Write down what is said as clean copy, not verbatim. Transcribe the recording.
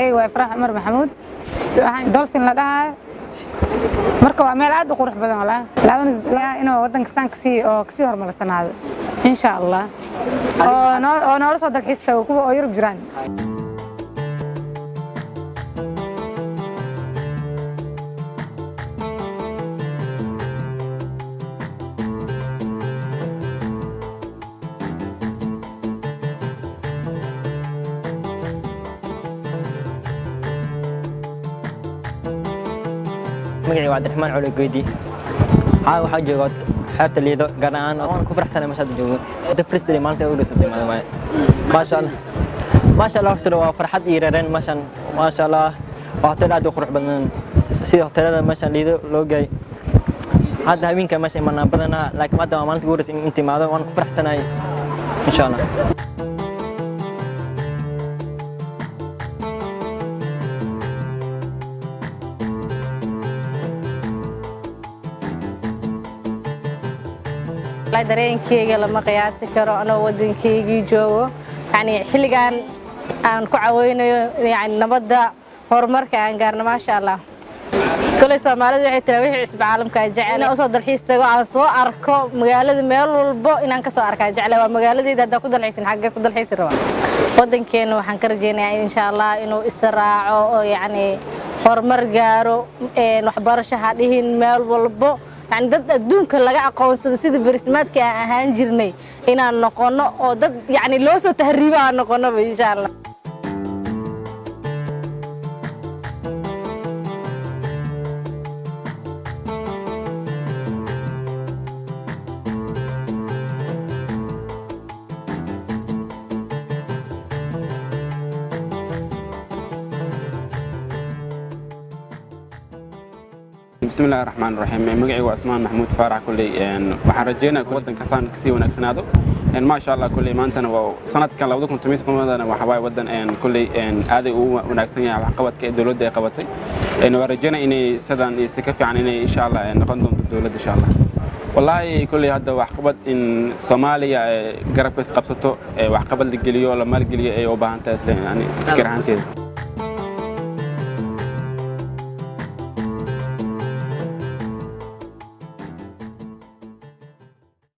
magacayga waa Farax Umar Maxamuud waxaan dolphin la dhahay marka waa meel aad u qurux badan walaal laaban inuu wadanka sanksi oo kasii hormarsanaado insha Allah oo nolol soo dalxiista kuwa oo Yurub jiraan magacayga waa Abdiraxmaan Cali Geedi waxaa joogaa xeebta Liido gaar ahaan oo ku faraxsanahay meesha joogo dafristii maanta ugu dhashay ما شاء الله horta waa farxad iyo reereen meeshan ma sha Allah waa hotel aad u qurux badan sida hotelada meeshan Liido loo geey hadda habeenka meesha imanaa badanaa laakiin hadda maalinta ugu horeysay intii maado waan ku faraxsanahay insha Allah la dareenkayga lama qiyaasi karo anoo wadankayga joogo yani xilligan aan ku caawinayo yani nabadda horumarka aan gaarno ma sha Allah kale Soomaalidu waxay tira wixii isba caalamka jecel oo soo dalxiis tago aan soo arko magaalada meel walbo inaan ka soo arkaa jecel waa magaaladayda hadda ku dalxiisin xagga ku dalxiis raba wadankeena waxaan ka rajeynayaa insha Allah inuu israaco oo yani horumar gaaro waxbarasho hadhiin meel walbo يعني dad adduunka laga aqoonsado sida barismaadka aan ahaan jirnay inaan noqono oo dad yani loo soo tahriibo aan noqono insha Allah بسم الله الرحمن الرحيم مقعي واسمان محمود فارع كلي waxaan rajeynaa wadan kasaan kasii wanaagsanaado ما شاء الله كلي maantana waa sanadkan 2018 waxa way wadan كلي aad u wanaagsan yahay wax qabadka dawladda ay qabatay waan rajeynaa inay sidaan si ka fiican inay insha Allah noqon doonto dawladda insha Allah والله كلي هذا wax qabad in Soomaaliya garabka is qabsato wax qabad la geliyo la maal geliyo ay u baahan tahay yani fikir ahaanteeda